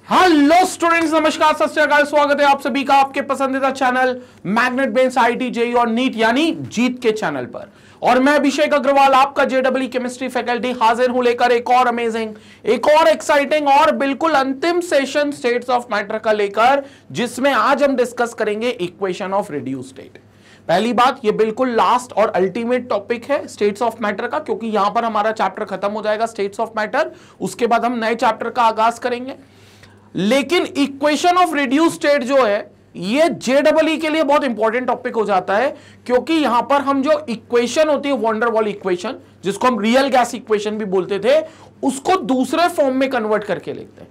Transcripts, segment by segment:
Hello students, नमस्कार, सत श्री अकाल। स्वागत है आप सभी का आपके पसंदीदा चैनल मैग्नेट बेन्स आईटी जेईई और नीट यानी जीत के चैनल पर। और मैं अभिषेक अग्रवाल, आपका जेडब्ल्यू केमिस्ट्री फैकल्टी, हाजिर हूं लेकर एक और अमेजिंग, एक और एक्साइटिंग और बिल्कुल अंतिम सेशन स्टेट्स ऑफ मैटर का लेकर, जिसमें आज हम डिस्कस करेंगे इक्वेशन ऑफ रिड्यूस्ड स्टेट। पहली बात, ये बिल्कुल लास्ट और अल्टीमेट टॉपिक है स्टेट्स ऑफ मैटर का, क्योंकि यहां पर हमारा चैप्टर खत्म हो जाएगा स्टेट्स ऑफ मैटर। उसके बाद हम नए चैप्टर का आगाज करेंगे। लेकिन इक्वेशन ऑफ रिड्यूस्ड स्टेट जो है, ये जेडब्ल्यू के लिए बहुत इंपॉर्टेंट टॉपिक हो जाता है, क्योंकि यहां पर हम जो इक्वेशन होती है वॉन डेर वाल इक्वेशन, जिसको हम रियल गैस इक्वेशन भी बोलते थे, उसको दूसरे फॉर्म में कन्वर्ट करके लिखते हैं।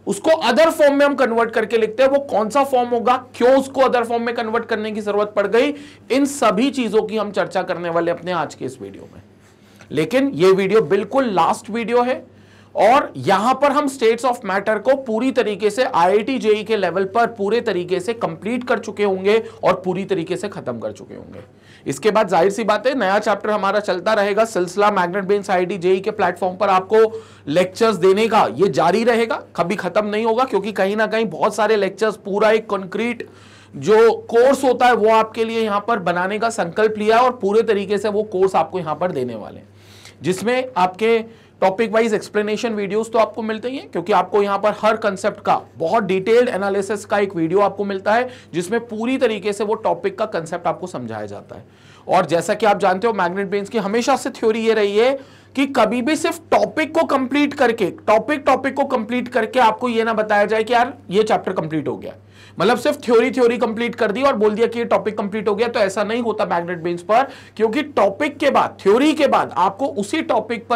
उसको अदर फॉर्म में हम कन्वर्ट करके लिखते हैं। वो कौन सा फॉर्म होगा, क्यों उसको अदर फॉर्म में कन्वर्ट करने की जरूरत पड़ गई, इन सभी चीजों की हम चर्चा करने वाले अपने आज के इस वीडियो में। लेकिन ये वीडियो बिल्कुल लास्ट वीडियो है और यहां पर हम स्टेट्स ऑफ मैटर को पूरी तरीके से आईआईटी जेईई के लेवल पर पूरे तरीके से कंप्लीट कर चुके होंगे और पूरी तरीके से खत्म कर चुके होंगे। इसके बाद जाहिर सी बात है, नया चैप्टर हमारा चलता रहेगा। सिलसिला मैग्नेट बेन्स आईआईटी जेईई के प्लेटफॉर्म पर आपको लेक्चर्स देने का ये जारी रहेगा, कभी खत्म नहीं होगा, क्योंकि कहीं ना कहीं बहुत सारे लेक्चर्स, पूरा एक कॉन्क्रीट जो कोर्स होता है वो आपके लिए यहां पर बनाने का संकल्प लिया और पूरे तरीके से वो कोर्स आपको यहां पर देने वाले हैं, जिसमें आपके टॉपिक वाइज एक्सप्लेनेशन वीडियोस तो आपको मिलते ही हैं, क्योंकि आपको यहां पर हर कंसेप्ट का बहुत डिटेल्ड एनालिसिस का एक वीडियो आपको मिलता है, जिसमें पूरी तरीके से वो टॉपिक का कंसेप्ट आपको समझाया जाता है। और जैसा कि आप जानते हो, मैग्नेट बेन्स की हमेशा से थ्योरी ये रही है कि कभी भी सिर्फ टॉपिक को कंप्लीट करके, टॉपिक को कंप्लीट करके आपको ये ना बताया जाए कि यार ये चैप्टर कंप्लीट हो गया, मतलब सिर्फ थ्योरी कंप्लीट कर दी और बोल दिया कि ये टॉपिक कंप्लीट हो गया। तो ऐसा नहीं होता मैग्नेट बेन्स पर, क्योंकि टॉपिक के बाद, थ्योरी के बाद आपको उसी टॉपिक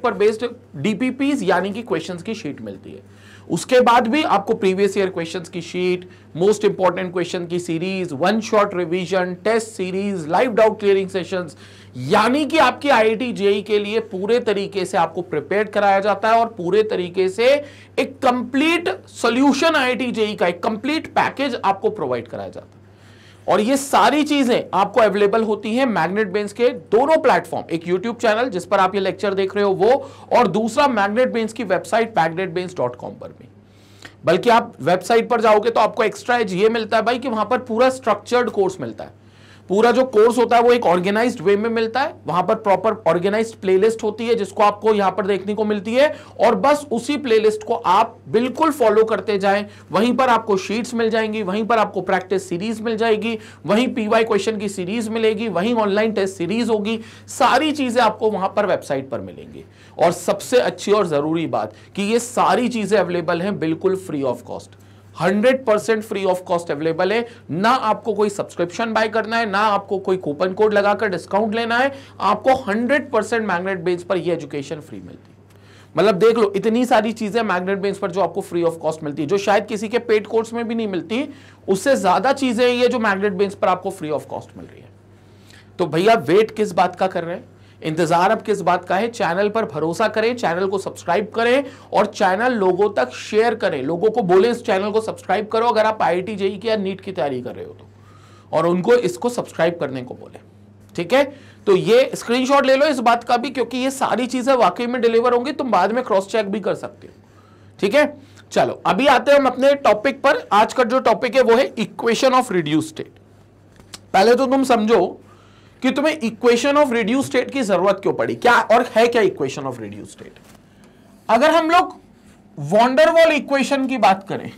पर बेस्ड डीपीपीज यानी कि क्वेश्चंस की शीट मिलती है। उसके बाद भी आपको प्रीवियस ईयर क्वेश्चंस की शीट, मोस्ट इंपॉर्टेंट क्वेश्चन की series, one shot revision, test series, live doubt clearing sessions, यानी कि आपकी आईआईटी जेईई के लिए पूरे तरीके से आपको प्रिपेयर कराया जाता है और पूरे तरीके से एक कंप्लीट सॉल्यूशन आईआईटी जेईई का एक कंप्लीट पैकेज आपको प्रोवाइड कराया जाता है। और ये सारी चीजें आपको अवेलेबल होती हैं मैग्नेट बेन्स के दोनों प्लेटफॉर्म, एक यूट्यूब चैनल जिस पर आप ये लेक्चर देख रहे हो वो, और दूसरा मैग्नेट बेन्स की वेबसाइट magnetbens.com पर भी। बल्कि आप वेबसाइट पर जाओगे तो आपको एक्स्ट्रा एज ये मिलता है भाई कि वहां पर पूरा स्ट्रक्चर्ड कोर्स मिलता है। पूरा जो कोर्स होता है वो एक ऑर्गेनाइज्ड वे में मिलता है। वहां पर प्रॉपर ऑर्गेनाइज्ड प्लेलिस्ट होती है जिसको आपको यहां पर देखने को मिलती है, और बस उसी प्लेलिस्ट को आप बिल्कुल फॉलो करते जाएं। वहीं पर आपको शीट्स मिल जाएंगी, वहीं पर आपको प्रैक्टिस सीरीज मिल जाएगी, वहीं पीवाई क्वेश्चन की सीरीज मिलेगी, वहीं ऑनलाइन टेस्ट सीरीज होगी। सारी चीजें आपको वहां पर वेबसाइट पर मिलेंगी। और सबसे अच्छी और जरूरी बात कि ये सारी चीजें अवेलेबल हैं बिल्कुल free of cost, 100% free of cost available है। ना आपको कोई सब्सक्रिप्शन बाय करना है, ना आपको कोई कूपन कोड लगाकर डिस्काउंट लेना है। आपको 100% मैग्नेट बेन्स पर ये एजुकेशन फ्री मिलती है। मतलब देख लो, इतनी सारी चीजें मैग्नेट बेन्स पर जो आपको फ्री ऑफ कॉस्ट मिलती है, जो शायद किसी के पेड कोर्स में भी नहीं मिलती, उससे ज्यादा चीजें ये जो मैग्नेट बेन्स पर आपको फ्री ऑफ कॉस्ट मिल रही है। तो भैया वेट किस बात का कर रहे हैं, इंतजार अब किस बात का है? चैनल पर भरोसा करें, चैनल को सब्सक्राइब करें और चैनल लोगों तक शेयर करें। लोगों को बोले इस चैनल को सब्सक्राइब करो अगर आप आईआईटी जेईई की या नीट की तैयारी कर रहे हो तो, और उनको इसको सब्सक्राइब करने को बोले। ठीक है, तो ये स्क्रीनशॉट ले लो इस बात का भी, क्योंकि ये सारी चीजें वाकई में डिलीवर होंगी, तुम बाद में क्रॉस चेक भी कर सकते हो। ठीक है, चलो अभी आते हैं हम अपने टॉपिक पर। आज का जो टॉपिक है वो है इक्वेशन ऑफ रिड्यूस्ड स्टेट। पहले तो तुम समझो कि तुम्हें इक्वेशन ऑफ रिड्यूस्ड स्टेट की जरूरत क्यों पड़ी, क्या और है क्या इक्वेशन ऑफ रिड्यूस्ड स्टेट। अगर हम लोग वॉन डेर वाल इक्वेशन की बात करें,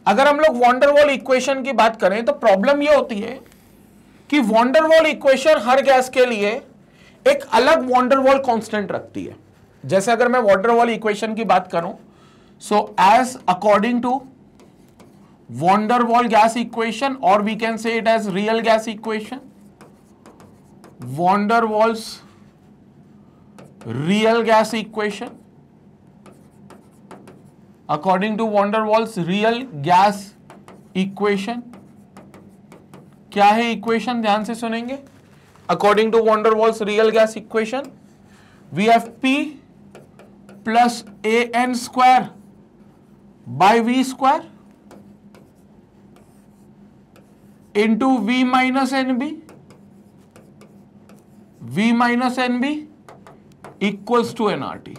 की बात करें तो प्रॉब्लम यह होती है कि वॉन डेर वाल इक्वेशन हर गैस के लिए एक अलग वॉन डेर वाल कांस्टेंट रखती है। जैसे अगर मैं वॉन डेर वाल इक्वेशन की बात करूं, so as according to van der वाल गैस इक्वेशन, और we can say it as real gas equation, van der Waals real gas equation, according to van der Waals real gas equation. क्या है equation, ध्यान से सुनेंगे। According to van der Waals real gas equation, we have P plus AN square by V square into V minus NB, V minus NB equals to nRT।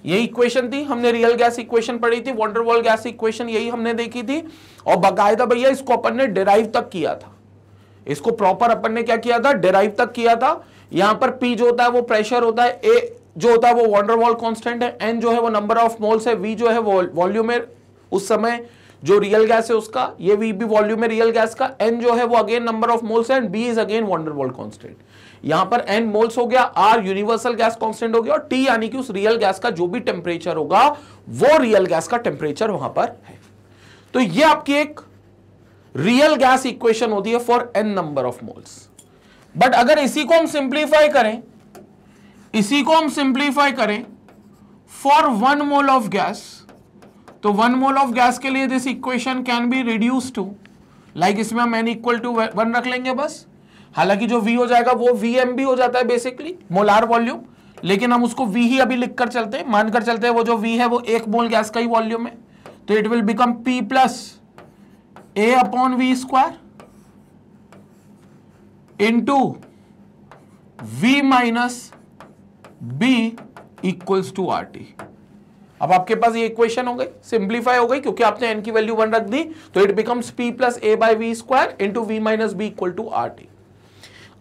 यही equation थी, हमने real gas equation पढ़ी थी, van der वाल gas equation यही हमने देखी थी। और बाकायदा भैया इसको अपन ने डिराइव तक किया था, इसको प्रॉपर अपन ने क्या किया था, डिराइव तक किया था। यहां पर P जो होता है वो प्रेशर होता है, A जो होता है वो वॉन डेर वाल कांस्टेंट है, N जो है वो नंबर ऑफ मोल्स है, V जो है वो वॉल्यूम है उस समय जो रियल गैस है उसका, ये V भी वॉल्यूम है रियल गैस का, N जो है वो अगेन नंबर ऑफ मोल्स है, and B is again van der वाल कांस्टेंट। यहां पर N मोल्स हो गया, R यूनिवर्सल गैस कांस्टेंट हो गया, और T यानी कि उस रियल गैस का जो भी टेम्परेचर होगा वो रियल गैस का टेम्परेचर वहां पर है। तो ये आपकी एक रियल गैस इक्वेशन होती है for N number of moles. But अगर इसी को हम सिंप्लीफाई करें, इसी को हम सिंप्लीफाई करें फॉर 1 मोल ऑफ गैस, तो 1 मोल ऑफ गैस के लिए this equation can be reduce to, like इसमें हम n इक्वल टू 1 रख लेंगे बस। हालांकि जो V हो जाएगा वो Vm भी हो जाता है बेसिकली, मोलार वॉल्यूम, लेकिन हम उसको V ही अभी लिखकर चलते हैं, मानकर चलते हैं वो जो V है वो 1 मोल गैस का ही वॉल्यूम है। तो it will become P plus A upon V square into V minus B equals to RT। अब आपके पास ये इक्वेशन हो गई, सिंप्लीफाई हो गई, क्योंकि आपने n की वैल्यू 1 रख दी, तो it becomes P plus A by V square into V minus B equal to RT।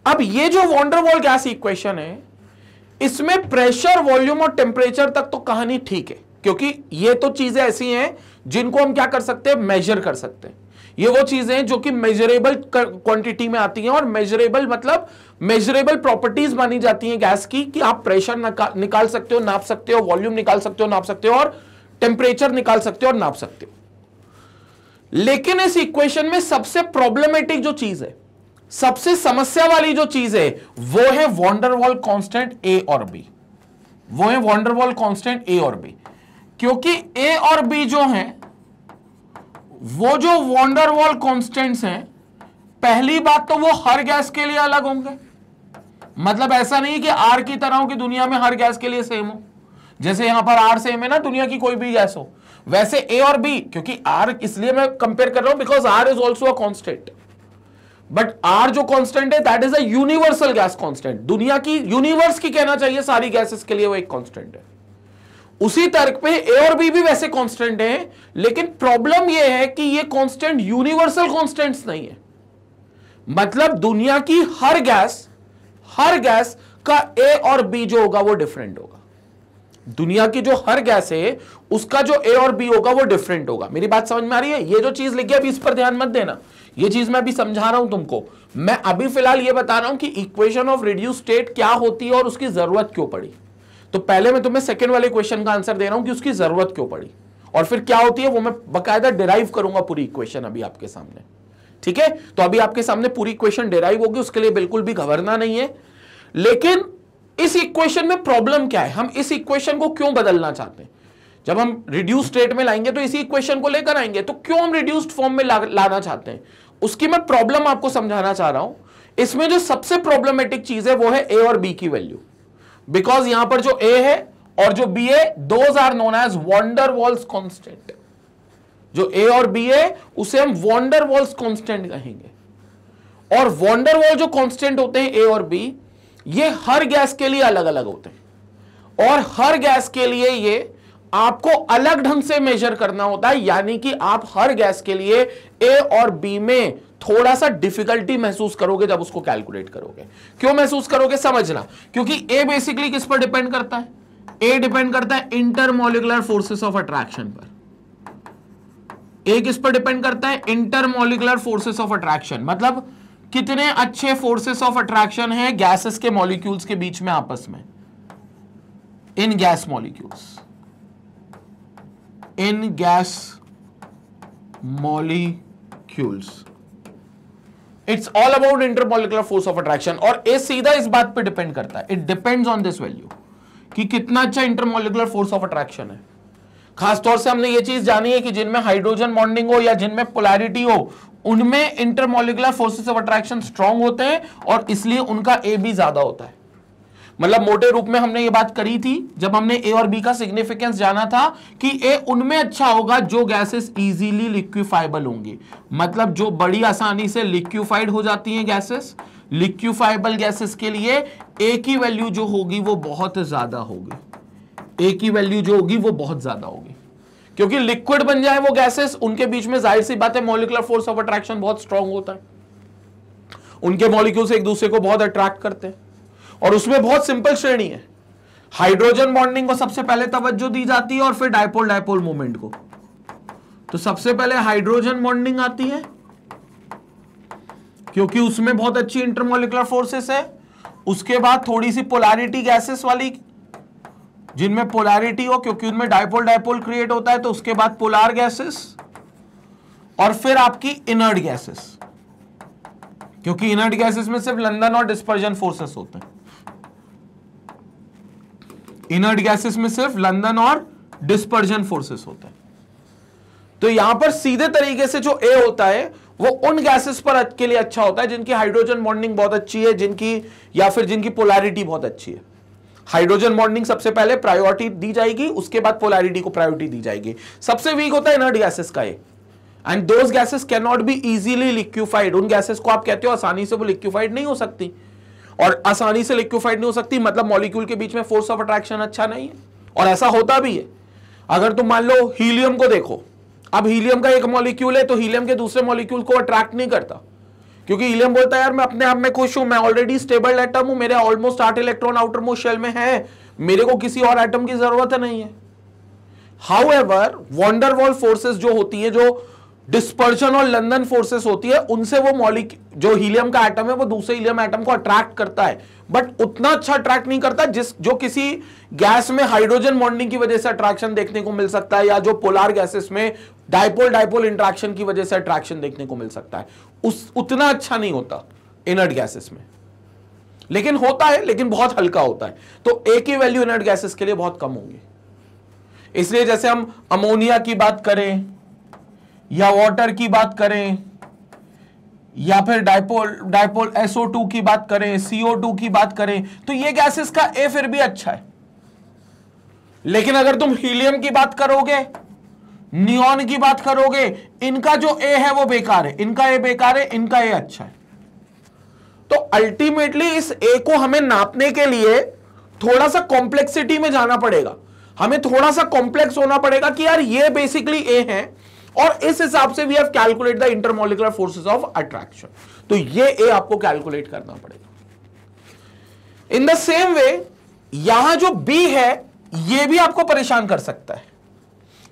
अब ये जो वॉन डेर वाल गैस इक्वेशन है, इसमें प्रेशर, वॉल्यूम और टेम्परेचर तक तो कहानी ठीक है, क्योंकि ये तो चीजें ऐसी हैं जिनको हम क्या कर सकते हैं, मेजर कर सकते हैं। ये वो चीजें जो कि मेजरेबल क्वांटिटी में आती हैं, और मेजरेबल मतलब मेजरेबल प्रॉपर्टीज मानी जाती हैं गैस की, कि आप प्रेशर निकाल सकते हो, नाप सकते हो, वॉल्यूम निकाल सकते हो, नाप सकते हो, और टेम्परेचर निकाल सकते हो और नाप सकते हो। लेकिन इस इक्वेशन में सबसे प्रॉब्लमेटिक जो चीज है, सबसे समस्या वाली जो चीज है, वो है वॉन डेर वाल कांस्टेंट A और B। वो है वॉन डेर वाल कांस्टेंट A और B, क्योंकि A और B जो हैं, वो जो वॉन डेर वाल कांस्टेंट्स हैं, पहली बात तो वो हर गैस के लिए अलग होंगे। मतलब ऐसा नहीं कि R की तरह हो कि दुनिया में हर गैस के लिए सेम हो, जैसे यहां पर R सेम है ना दुनिया की कोई भी गैस हो, वैसे A और B, क्योंकि R इसलिए मैं कंपेयर कर रहा हूं because R is also a constant, but R जो कांस्टेंट है that is a universal gas constant. दुनिया की, यूनिवर्स की कहना चाहिए, सारी गैसेस के लिए वो एक कांस्टेंट है। उसी तर्क पे A और B भी वैसे कांस्टेंट हैं, लेकिन प्रॉब्लम ये है कि ये कांस्टेंट यूनिवर्सल कांस्टेंट्स नहीं है। मतलब दुनिया की हर गैस का A और B जो होगा वो डिफरेंट होगा। दुनिया की जो हर गैस है उसका जो A और B होगा वो डिफरेंट होगा। मेरी बात समझ में आ रही है? ये जो चीज लिखी है अभी इस पर ध्यान मत देना, ये चीज मैं अभी समझा रहा हूं तुमको। मैं अभी फिलहाल ये बता रहा हूं कि इक्वेशन ऑफ रिड्यूस स्टेट क्या होती है और उसकी जरूरत क्यों पड़ी। तो पहले मैं तुम्हें सेकंड वाले क्वेश्चन का आंसर दे रहा हूं कि उसकी जरूरत क्यों पड़ी, और फिर क्या होती है वो मैं बकायदा डिराइव करूंगा पूरी इक्वेशन अभी आपके सामने। ठीक है, तो अभी आपके सामने पूरी इक्वेशन डिराइव होगी, उसके लिए बिल्कुल भी घबराना नहीं है। लेकिन इस इक्वेशन में प्रॉब्लम क्या है, हम इस इक्वेशन को क्यों बदलना चाहते हैं? जब हम रिड्यूस स्टेट में लाएंगे तो इसी इक्वेशन को लेकर आएंगे, तो क्यों हम रिड्यूस्ड फॉर्म में लाना चाहते हैं, उसकी मैं प्रॉब्लम आपको समझाना चाह रहा हूं। इसमें जो सबसे प्रॉब्लमेटिक चीज है वो है A और B की वैल्यू, बिकॉज यहां पर जो A है और जो B है, those are known as van der Waals constant. जो A और B है उसे हम वॉन डेर वाल्स कांस्टेंट कहेंगे। और वॉन डेर वाल जो कांस्टेंट होते हैं A और B, ये हर गैस के लिए अलग अलग होते हैं, और हर गैस के लिए ये आपको अलग ढंग से मेजर करना होता है। यानी कि आप हर गैस के लिए A और B में थोड़ा सा डिफिकल्टी महसूस करोगे जब उसको कैलकुलेट करोगे। क्यों महसूस करोगे समझना, क्योंकि A बेसिकली किस पर डिपेंड करता है? A डिपेंड करता है इंटरमॉलिक्यूलर फोर्सेस ऑफ अट्रैक्शन पर। A किस पर डिपेंड करता है? इंटरमॉलिक्यूलर फोर्सेस ऑफ अट्रैक्शन, मतलब कितने अच्छे फोर्सेस ऑफ अट्रैक्शन है गैसेस के मॉलिक्यूल्स के बीच में आपस में, इन gas molecules, in gas molecules. It's all about intermolecular force of attraction, और ए सीधा इस बात पे डिपेंड करता है, it depends on this value कि कितना अच्छा इंटरमॉलिक्यूलर फोर्स ऑफ अट्रैक्शन है। खासतौर से हमने ये चीज जानी है कि जिनमें हाइड्रोजन बॉन्डिंग हो या जिनमें पोलैरिटी हो, उनमें intermolecular forces of attraction strong होते हैं, और इसलिए उनका ए भी ज्यादा होता है। मतलब मोटे रूप में हमने ये बात करी थी जब हमने ए और बी का सिग्निफिकेंस जाना था कि ए उनमें अच्छा होगा जो गैसेस इजीली लिक्विफाइबल होंगी, मतलब जो बड़ी आसानी से लिक्विफाइड हो जाती हैं गैसेस। लिक्विफाइबल गैसेस के लिए ए की वैल्यू जो होगी वो बहुत ज्यादा होगी, ए की वैल्यू जो होगी वो बहुत ज्यादा होगी, क्योंकि लिक्विड बन जाए वो गैसेस, उनके बीच में जाहिर सी बात है मॉलिक्यूलर फोर्स ऑफ अट्रैक्शन बहुत स्ट्रांग होता है, उनके मॉलिक्यूल्स एक दूसरे को बहुत अट्रैक्ट करते हैं। और उसमें बहुत सिंपल श्रेणी है, हाइड्रोजन बॉन्डिंग को सबसे पहले तवज्जो दी जाती है और फिर डायपोल डायपोल मोमेंट को। तो सबसे पहले हाइड्रोजन बॉन्डिंग आती है क्योंकि उसमें बहुत अच्छी इंटरमॉलिक्यूलर फोर्सेस है। उसके बाद थोड़ी सी पोलैरिटी गैसेस वाली, जिनमें पोलैरिटी हो क्योंकि उनमें डायपोल डायपोल क्रिएट होता है, तो उसके बाद पोलर गैसेस, और फिर आपकी इनर्ट गैसेस, क्योंकि इनर्ट गैसेस में सिर्फ लंदन और डिस्पर्जन फोर्सेस होते हैं। इनर्ट गैसेस में सिर्फ लंदन और डिस्पर्जन फोर्सेस होते हैं। तो यहां पर सीधे तरीके से जो ए होता है वो उन गैसेस पर के लिए अच्छा होता है जिनकी हाइड्रोजन बॉन्डिंग बहुत अच्छी है, जिनकी या फिर जिनकी पोलैरिटी बहुत अच्छी है। हाइड्रोजन बॉन्डिंग सबसे पहले प्रायोरिटी दी जाएगी, उसके बाद पोलैरिटी को प्रायोरिटी दी जाएगी। सबसे वीक होता है इनर्ट गैसेस का ए, and those gases can not be easily liquefied. उन गैसेस को आप कहते हो आसानी से वो लिक्विफाइड नहीं हो सकती, और आसानी से लिक्विफाइड नहीं हो सकती मतलब मॉलिक्यूल के बीच में फोर्स ऑफ अट्रैक्शन अच्छा नहीं है। और ऐसा होता भी है। अगर तुम मान लो हीलियम को देखो, अब हीलियम का एक मॉलिक्यूल है तो हीलियम के दूसरे मॉलिक्यूल को अट्रैक्ट नहीं करता, क्योंकि हीलियम बोलता है यार मैं अपने आप में खुश हूं, मैं ऑलरेडी स्टेबल एटम हूं, मेरे almost 8 electron outermost shell में है, मेरे को किसी और एटम की जरूरत नहीं है। हाउएवर वॉन वॉल फोर्सेस जो होती है, जो डिस्पर्शन और लंदन फोर्सेस होती है, उनसे वो मॉलिक्यूल जो हीलियम का एटम है वो दूसरे हीलियम एटम को अट्रैक्ट करता है, बट उतना अच्छा अट्रैक्ट नहीं करता जो किसी गैस में हाइड्रोजन बॉन्डिंग की वजह से अट्रैक्शन देखने को मिल सकता है, या जो पोलर गैसेस में डायपोल डायपोल इंटरेक्शन की वजह से अट्रैक्शन देखने को मिल सकता है। उतना अच्छा नहीं होता इनर्ट गैसेस में, लेकिन होता है, लेकिन बहुत हल्का होता है। तो ए की वैल्यू इनर्ट गैसेस के लिए बहुत कम होगी। इसलिए जैसे हम अमोनिया की बात करें या वाटर की बात करें या फिर डायपोल SO2 की बात करें, CO2 की बात करें, तो ये गैसेस का ए फिर भी अच्छा है। लेकिन अगर तुम हीलियम की बात करोगे, नियॉन की बात करोगे, इनका जो ए है वो बेकार है, इनका ए बेकार है, इनका ए अच्छा है। तो अल्टीमेटली इस ए को हमें नापने के लिए थोड़ा सा कॉम्प्लेक्सिटी में जाना पड़ेगा, हमें थोड़ा सा कॉम्प्लेक्स होना पड़ेगा कि यार ये बेसिकली ए है, और इस हिसाब से we have calculate the intermolecular forces of attraction. तो ये ए आपको कैलकुलेट करना पड़ेगा। इन द सेम वे यहां जो बी है ये भी आपको परेशान कर सकता है,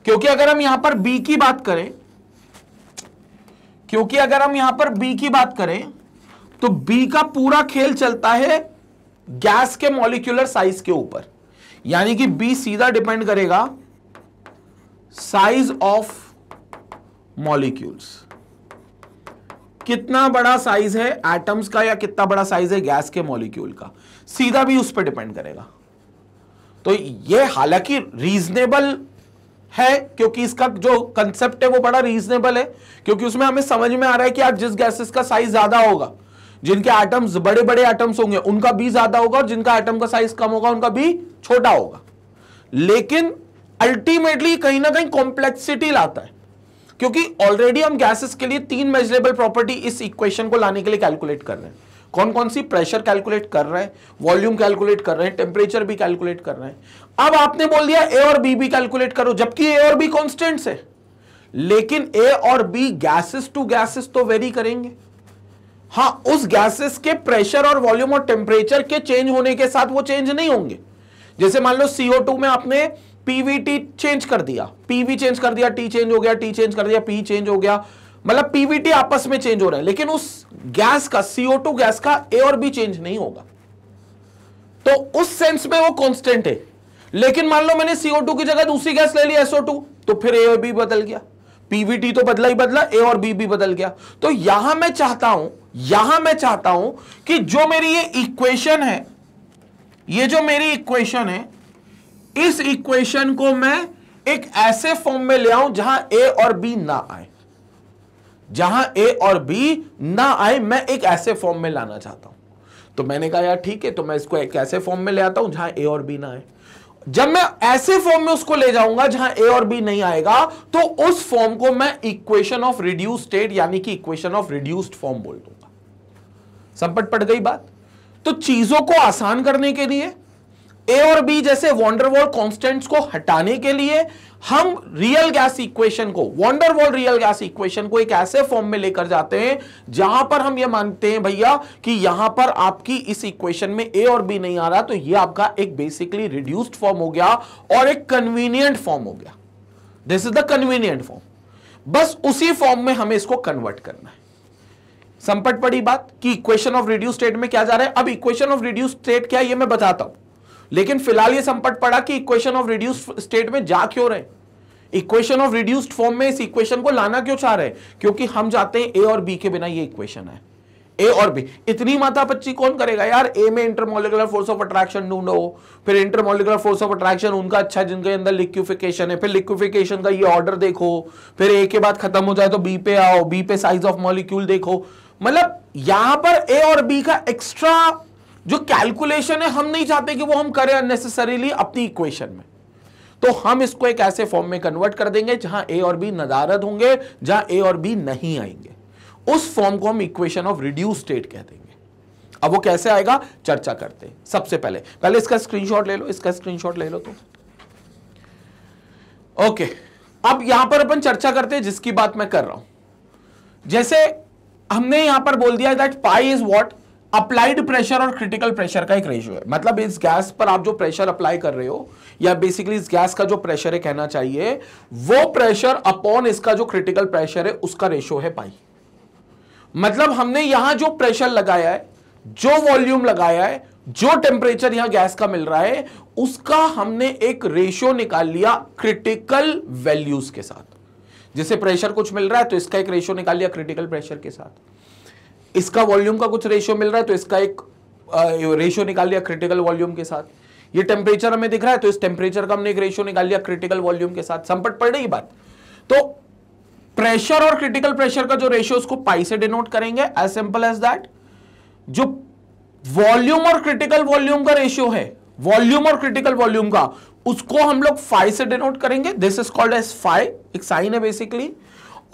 क्योंकि अगर हम यहां पर बी की बात करें, तो बी का पूरा खेल चलता है गैस के मॉलिक्यूलर साइज के ऊपर, यानी कि बी सीधा डिपेंड करेगा साइज ऑफ मॉलिक्यूल्स, कितना बड़ा साइज है एटम्स का या कितना बड़ा साइज है गैस के मॉलिक्यूल का, सीधा भी उस पर डिपेंड करेगा। तो ये हालांकि रीजनेबल है, क्योंकि इसका जो कंसेप्ट है वो बड़ा रीजनेबल है, क्योंकि उसमें हमें समझ में आ रहा है कि आज जिस गैसेस का साइज ज्यादा होगा, जिनके एटम्स बड़े बड़े एटम्स होंगे उनका बी ज्यादा होगा, और जिनका एटम का साइज कम होगा उनका बी छोटा होगा। लेकिन अल्टीमेटली कहीं ना कहीं कॉम्प्लेक्सिटी लाता है, क्योंकि ऑलरेडी हम गैसेस के लिए 3 मेजरेबल प्रॉपर्टी इस इक्वेशन को लाने के लिए कैलकुलेट कर रहे हैं। कौन कौन सी? प्रेशर कैलकुलेट कर रहे हैं, वॉल्यूम कैलकुलेट कर रहे हैं, टेम्परेचर भी कैलकुलेट कर रहे हैं। अब आपने बोल दिया ए और बी भी कैलकुलेट करो, जबकि ए और बी कांस्टेंट्स है, लेकिन ए और बी गैसेस टू गैसेस तो वेरी करेंगे। हां, उस गैसेस के प्रेशर और वॉल्यूम और टेम्परेचर के चेंज होने के साथ वो चेंज नहीं होंगे। जैसे मान लो CO2 में आपने PVT चेंज कर दिया, PV चेंज कर दिया, T चेंज हो गया, T चेंज कर दिया, P चेंज हो गया, मतलब PVT आपस में चेंज हो रहा है, लेकिन उस गैस का, CO2 गैस का ए और बी चेंज नहीं होगा। तो उस सेंस में वो कांस्टेंट है। लेकिन मान लो मैंने CO2 की जगह दूसरी गैस ले ली SO2, तो फिर ए और बी बदल गया, PVT तो बदला ही बदला, ए और बी भी बदल गया। तो यहां मैं चाहता हूं कि जो मेरी ये इक्वेशन है, ये जो मेरी इक्वेशन है, इस इक्वेशन को मैं एक ऐसे फॉर्म में ले आऊं जहां ए और बी ना आए, मैं एक ऐसे फॉर्म में लाना चाहता हूं। तो मैंने कहा यार ठीक है, तो मैं इसको एक ऐसे फॉर्म में ले आता हूं जहां ए और बी ना आए। जब मैं ऐसे फॉर्म में उसको ले जाऊंगा जहां ए और बी नहीं आएगा, तो उस फॉर्म को मैं इक्वेशन ऑफ रिड्यूस्ड स्टेट यानी कि इक्वेशन ऑफ रिड्यूस्ड फॉर्म बोल दूंगा। संपट पड़ गई बात। तो चीजों को आसान करने के लिए ए और बी जैसे वॉन्डरवॉल कांस्टेंट्स को हटाने के लिए हम रियल गैस इक्वेशन को, वॉन्डरवॉल रियल गैस इक्वेशन को एक ऐसे फॉर्म में लेकर जाते हैं जहां पर हम ये मानते हैं भैया कि यहां पर आपकी इस इक्वेशन में ए और बी नहीं आ रहा, तो ये आपका एक बेसिकली रिड्यूस्ड फॉर्म हो गया और एक कन्वीनियंट फॉर्म हो गया। This is the convenient form. बस उसी फॉर्म में हमें इसको कन्वर्ट करना है। संपट पड़ी बात कि इक्वेशन ऑफ रिड्यूस्ड स्टेट में क्या जा रहा है। अब इक्वेशन ऑफ रिड्यूस्ड स्टेट क्या है ये मैं बताता हूं, लेकिन फिलहाल ये संपट पड़ा कि इक्वेशन ऑफ रिड्यूस्ड स्टेट में जा क्यों रहे, इक्वेशन ऑफ रिड्यूस्ड फॉर्म में इस इक्वेशन को लाना क्यों चाह रहे हैं, क्योंकि हम चाहते हैं ए और बी के बिना ये इक्वेशन है, ए और बी। इतनी माथापच्ची कौन करेगा यार, ए में इंटरमोलिकुलर फोर्स ऑफ अट्रैक्शन ढूंढो, फिर इंटरमोलिकुलर फोर्स ऑफ अट्रैक्शन उनका अच्छा जिनके अंदर लिक्विफिकेशन है, फिर लिक्विफिकेशन का ये ऑर्डर देखो, फिर ए के बाद खत्म हो जाए तो बी पे आओ, बी पे साइज ऑफ मॉलिक्यूल देखो। मतलब यहां पर ए और बी का एक्स्ट्रा जो कैलकुलेशन है हम नहीं चाहते कि वो हम करें अननेसेसरीली अपनी इक्वेशन में, तो हम इसको एक ऐसे फॉर्म में कन्वर्ट कर देंगे जहां ए और बी नदारद होंगे, जहां ए और बी नहीं आएंगे। उस फॉर्म को हम इक्वेशन ऑफ रिड्यूस्ड स्टेट कह देंगे। अब वो कैसे आएगा चर्चा करते हैं। सबसे पहले इसका स्क्रीनशॉट ले लो, इसका स्क्रीनशॉट ले लो तो ओके। अब यहां पर अपन चर्चा करते हैं जिसकी बात मैं कर रहा हूं। जैसे हमने यहां पर बोल दिया that pi is what, applied pressure और क्रिटिकल प्रेशर का एक रेशियो है। मतलब इस गैस पर आप जो प्रेशर अप्लाई कर रहे हो या बेसिकली इस गैस का जो प्रेशर है कहना चाहिए, वो प्रेशर अपॉन इसका जो क्रिटिकल प्रेशर है उसका रेशियो है पाई। मतलब हमने यहां जो प्रेशर लगाया है, जो वॉल्यूम लगाया है, जो टेम्परेचर यहां गैस का मिल रहा है, उसका हमने एक रेशियो निकाल लिया क्रिटिकल वैल्यूज के साथ। जैसे प्रेशर कुछ मिल रहा है तो इसका एक रेशियो निकाल लिया क्रिटिकल प्रेशर के साथ, इसका वॉल्यूम का कुछ रेशियो मिल रहा है तो इसका एक रेशियो निकाल लिया क्रिटिकल वॉल्यूम के साथ, ये टेम्परेचर हमें दिख रहा है तो इस टेम्परेचर का हमने एक रेशियो निकाल लिया क्रिटिकल वॉल्यूम के साथ। संपट पड़ रही बात। तो प्रेशर और क्रिटिकल प्रेशर का जो रेशियो उसको पाई से डिनोट करेंगे, एज सिंपल एज दैट। जो वॉल्यूम और क्रिटिकल वॉल्यूम का रेशियो है, वॉल्यूम और क्रिटिकल वॉल्यूम का, उसको हम लोग फाई से डिनोट करेंगे। This is called as phi, एक साइन है बेसिकली।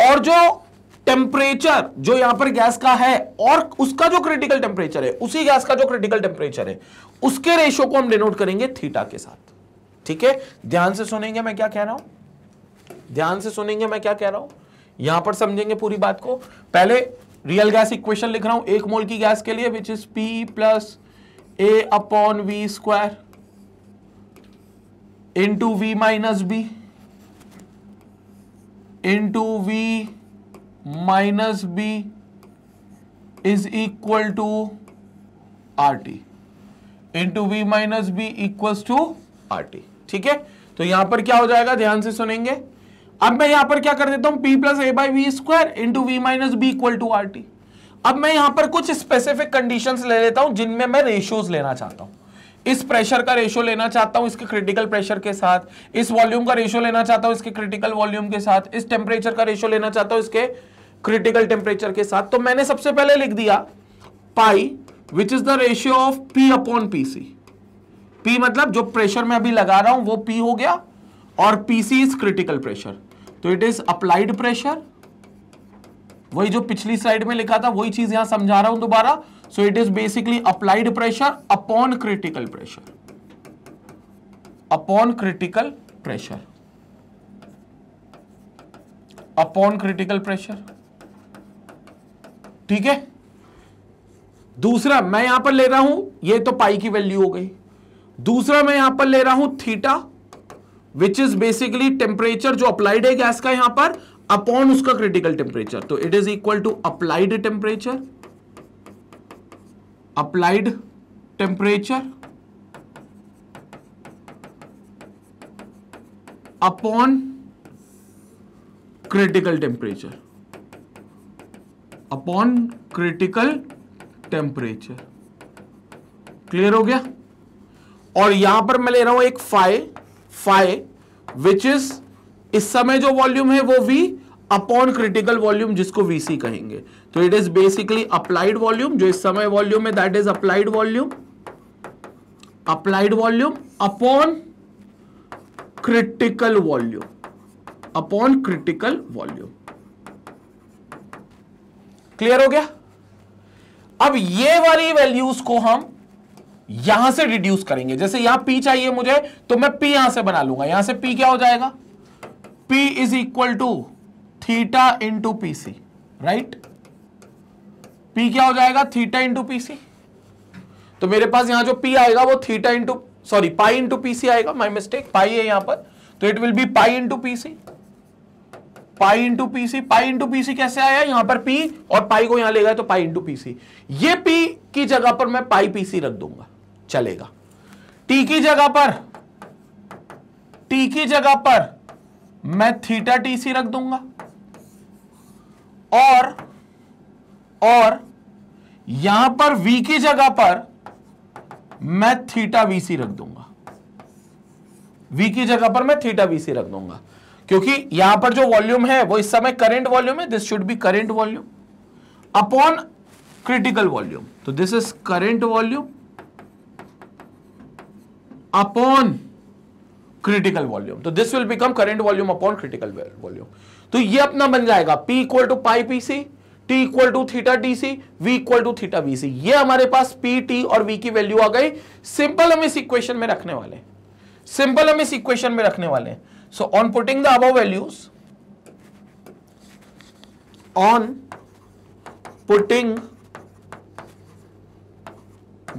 और जो टेम्परेचर जो यहां पर गैस का है और उसका जो क्रिटिकल टेम्परेचर है, उसी गैस का जो क्रिटिकल टेम्परेचर है, उसके रेशियो को हम डिनोट करेंगे थीटा के साथ। ठीक है, ध्यान से सुनेंगे मैं क्या कह रहा हूं, ध्यान से सुनेंगे मैं क्या कह रहा हूं, यहां पर समझेंगे पूरी बात को। पहले रियल गैस इक्वेशन लिख रहा हूं एक मोल की गैस के लिए, which is P plus A upon V square into V minus B into V minus B is equal to R T, into V minus B equal to R T. ठीक है, तो यहां पर क्या हो जाएगा, ध्यान से सुनेंगे। अब मैं यहां पर क्या कर देता हूं, P plus A by V square into V minus B equal to R T. अब मैं यहां पर कुछ स्पेसिफिक कंडीशंस ले लेता हूं जिनमें मैं रेशियोज लेना चाहता हूं। इस प्रेशर का रेशियो लेना चाहता हूं इसके क्रिटिकल प्रेशर के साथ, इस वॉल्यूम का रेशियो लेना चाहता हूं इसके क्रिटिकल वॉल्यूम के साथ, इस टेम्परेचर का रेशियो लेना चाहता हूं इसके क्रिटिकल टेम्परेचर के साथ। तो मैंने सबसे पहले लिख दिया pi which is the ratio of P upon PC। P मतलब जो प्रेशर मैं अभी लगा रहा हूं वो P हो गया, और PC इज क्रिटिकल प्रेशर, तो इट इज अप्लाइड प्रेशर। वही जो पिछली स्लाइड में लिखा था वही चीज यहां समझा रहा हूं दोबारा। So it is basically applied pressure upon critical pressure, upon critical pressure, upon critical pressure. ठीक है, दूसरा मैं यहां पर ले रहा हूं, ये तो पाई की वैल्यू हो गई। दूसरा मैं यहां पर ले रहा हूं theta which is basically temperature जो अप्लाइड है गैस का यहां पर अपॉन उसका क्रिटिकल टेम्परेचर, तो it is equal to applied temperature, applied temperature upon critical temperature, upon critical temperature. Clear हो गया। और यहां पर मैं ले रहा हूं एक फाई विच इज इस समय जो वॉल्यूम है वो V अपॉन क्रिटिकल वॉल्यूम जिसको VC कहेंगे। तो it is basically applied volume, जो इस समय वॉल्यूम है that is applied volume, applied volume upon critical volume, upon critical volume. Clear हो गया। अब ये वाली वैल्यूज को हम यहां से रिड्यूस करेंगे। जैसे यहां P चाहिए मुझे, तो मैं P यहां से बना लूंगा। यहां से P क्या हो जाएगा, P is equal to theta into PC, right. P क्या हो जाएगा, थीटा इंटू पीसी। तो मेरे पास यहां जो P आएगा वो theta into pi into PC आएगा, माई मिस्टेक, पाई है यहां पर, तो it will be pi into PC. Pi into PC, pi into PC कैसे आया, यहां पर P और पाई को यहां ले गए तो पाई इंटू पीसी। ये P की जगह पर मैं पाई पीसी रख दूंगा, चलेगा। T की जगह पर मैं थीटा टीसी रख दूंगा, और यहां पर V की जगह पर मैं थीटा वीसी रख दूंगा। V की जगह पर मैं थीटा वीसी रख दूंगा, क्योंकि यहां पर जो वॉल्यूम है वो इस समय करंट वॉल्यूम है। This should be current volume upon critical volume. तो this is current volume upon critical volume. तो this will become current volume upon critical volume. तो ये अपना बन जाएगा P equal to pi PC, T equal to theta TC, V equal to theta VC. ये हमारे पास P, T और V की वैल्यू आ गई। सिंपल हम इस इक्वेशन में रखने वाले, So on putting the above values, on putting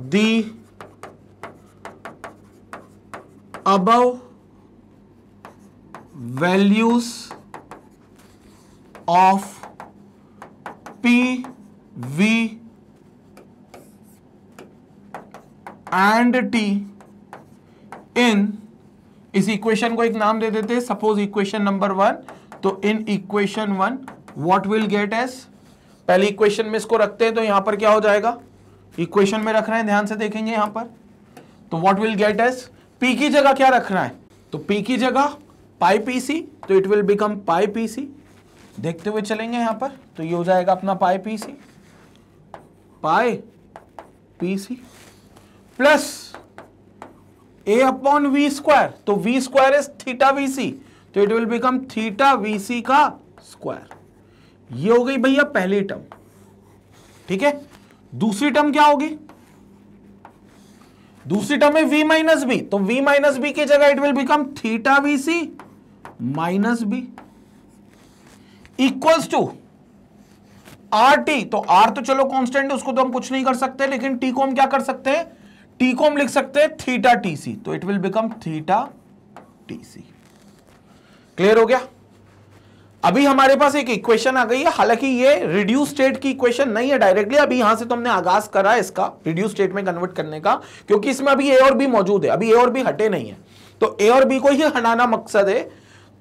the above values of P, V and T in, इस इक्वेशन को एक नाम दे देते हैं, सपोज इक्वेशन नंबर 1। तो in equation 1 what will get as, पहले इक्वेशन में इसको रखते हैं, तो यहां पर क्या हो जाएगा, इक्वेशन में रख रहे हैं, ध्यान से देखेंगे यहां पर। तो what will get as, P की जगह क्या रखना है, तो P की जगह पाई पीसी, तो it will become pi PC. देखते हुए चलेंगे यहां पर, तो ये हो जाएगा अपना pi PC, pi PC plus A upon V square. तो V square is theta VC, तो it will become theta VC का स्क्वायर। ये हो गई भैया पहली टर्म, ठीक है। दूसरी टर्म क्या होगी, दूसरी टर्म है V माइनस बी, तो V माइनस बी की जगह it will become theta VC minus B equals to R T. तो R तो चलो कांस्टेंट है, उसको तो हम कुछ नहीं कर सकते, लेकिन T को हम क्या कर सकते हैं, T को हम लिख सकते हैं थीटा टीसी, तो it will become theta TC. Clear हो गया। अभी हमारे पास एक इक्वेशन आ गई है, हालांकि ये रिड्यूस स्टेट की इक्वेशन नहीं है डायरेक्टली, अभी यहां से तो हमने आगाज करा है इसका रिड्यूस स्टेट में कन्वर्ट करने का, क्योंकि इसमें अभी ए और बी मौजूद है, अभी ए और बी हटे नहीं है, तो ए और बी को ही हटाना मकसद है।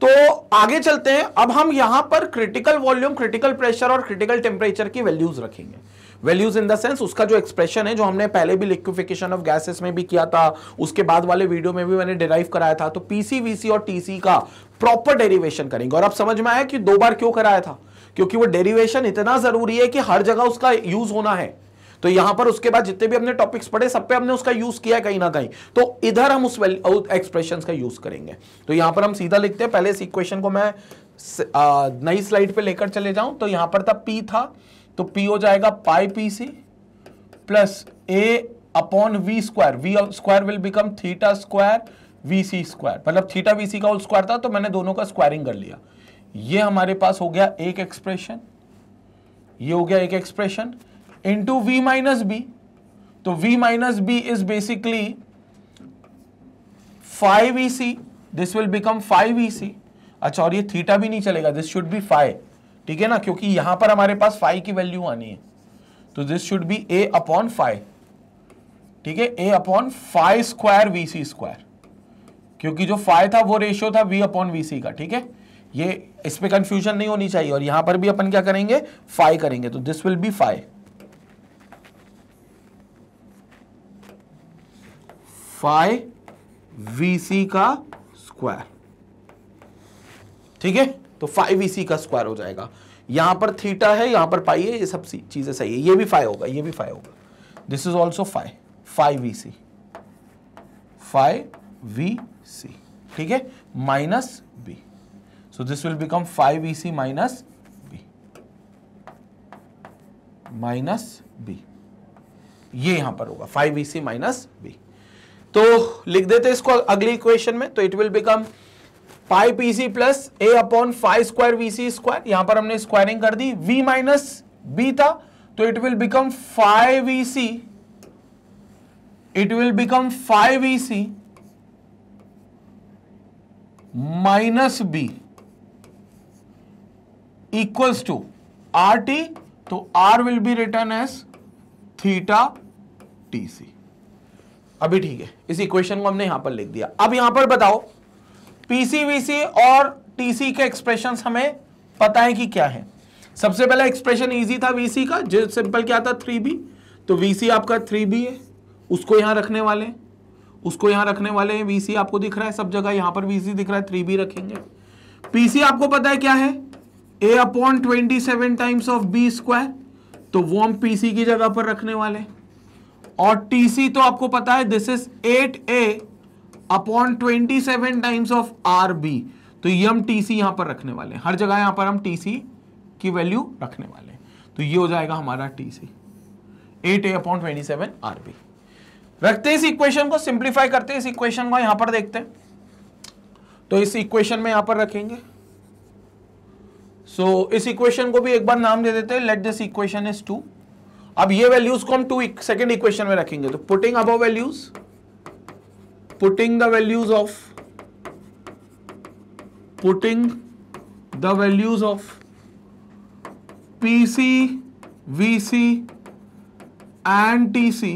तो आगे चलते हैं, अब हम यहां पर क्रिटिकल वॉल्यूम, क्रिटिकल प्रेशर और क्रिटिकल टेम्परेचर की वैल्यूज रखेंगे। वैल्यूज इन द सेंस उसका जो एक्सप्रेशन है, जो हमने पहले भी लिक्विफिकेशन ऑफ गैसेस में भी किया था, उसके बाद वाले वीडियो में भी मैंने डिराइव कराया था। तो पीसी, वीसी और टीसी का प्रॉपर डेरिवेशन करेंगे। और अब समझ में आया कि 2 बार क्यों कराया था, क्योंकि वो डेरिवेशन इतना जरूरी है कि हर जगह उसका यूज होना है। तो यहां पर उसके बाद जितने भी हमने टॉपिक्स पढ़े, सब पे हमने उसका यूज किया कहीं ना कहीं, तो इधर हम उस एक्सप्रेशंस का यूज करेंगे। तो यहां पर हम सीधा लिखते हैं, पहले इस इक्वेशन को मैं नई स्लाइड पे लेकर चले जाऊं, तो यहां पर था P था, तो P हो जाएगा pi PC plus A upon V square, V square will become theta square VC square, मतलब थीटा वीसी का होल स्क्वायर था, तो मैंने दोनों का स्क्वायरिंग कर लिया। ये हमारे पास हो गया एक एक्सप्रेशन, ये हो गया एक expression into V minus B. तो V minus B is basically 5VC, this will become 5VC। अच्छा, और ये थीटा भी नहीं चलेगा, दिस शुड बी 5, ठीक है ना, क्योंकि यहां पर हमारे पास 5 की वैल्यू आनी है, तो this should B A upon 5, ठीक है, A upon 5 square VC square, क्योंकि जो 5 था वो रेशियो था V अपॉन VC का, ठीक है। ये इस पे कंफ्यूजन नहीं होनी चाहिए, और यहां पर भी अपन क्या करेंगे, 5 करेंगे, तो दिस विल बी 5VC का स्क्वायर, ठीक है। तो 5VC का स्क्वायर हो जाएगा, यहां पर थीटा है, यहां पर पाई है, ये सब चीजें सही है, ये भी 5 होगा, ये भी 5 होगा, दिस इज ऑल्सो 5VC, ठीक है, minus B, so this will become 5VC minus B, ये यहां पर होगा 5VC माइनस बी। तो लिख देते इसको अगली इक्वेशन में, तो it will become pi PC plus A upon 5 square VC square, यहां पर हमने स्क्वायरिंग कर दी, V माइनस बी था तो it will become 5VC, it will become 5VC minus B equals to RT, तो R will be return as theta TC। अभी ठीक है, इस इक्वेशन को हमने यहां पर लिख दिया। अब यहां पर बताओ PC VC और TC के एक्सप्रेशंस हमें पता है कि क्या है। सबसे पहला एक्सप्रेशन इजी था VC का, जो सिंपल क्या था 3B, तो VC आपका 3B है, उसको यहां रखने वाले हैं, उसको यहां रखने वाले हैं। VC आपको दिख रहा है सब जगह, यहां पर VC दिख रहा है, 3B रखेंगे। PC आपको पता है क्या है, A upon 27 times of B square, तो वो हम PC की जगह पर रखने वाले हैं। और TC तो आपको पता है this is 8A upon 27 times of RB, तो ये हम TC यहां पर रखने वाले हैं, हर जगह यहां पर हम TC की वैल्यू रखने वाले हैं, तो ये हो जाएगा हमारा TC 8A अपॉन 27 RB। रखते हैं इस इक्वेशन को, सिंप्लीफाई करते हैं इस इक्वेशन को, यहां पर देखते हैं। तो इस इक्वेशन में यहां पर रखेंगे, सो इस इक्वेशन को भी एक बार नाम दे देते हैं, लेट दिस इक्वेशन इज 2। अब ये वैल्यूज को हम सेकेंड इक्वेशन में रखेंगे, तो putting above values, putting the values of PC, VC and TC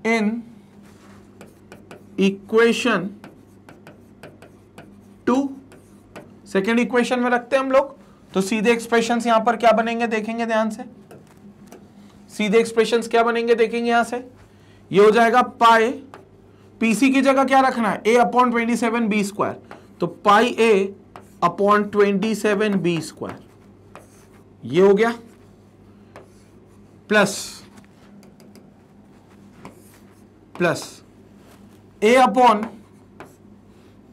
in equation 2, second equation में रखते हैं हम लोग। तो सीधे एक्सप्रेशंस यहां पर क्या बनेंगे देखेंगे ध्यान से, सीधे एक्सप्रेशंस क्या बनेंगे देखेंगे यहां से। ये हो जाएगा पाई, PC की जगह क्या रखना है, A अपॉन 27 B स्क्वायर, तो पाई A अपॉन 27 B स्क्वायर, ये हो गया, plus A upon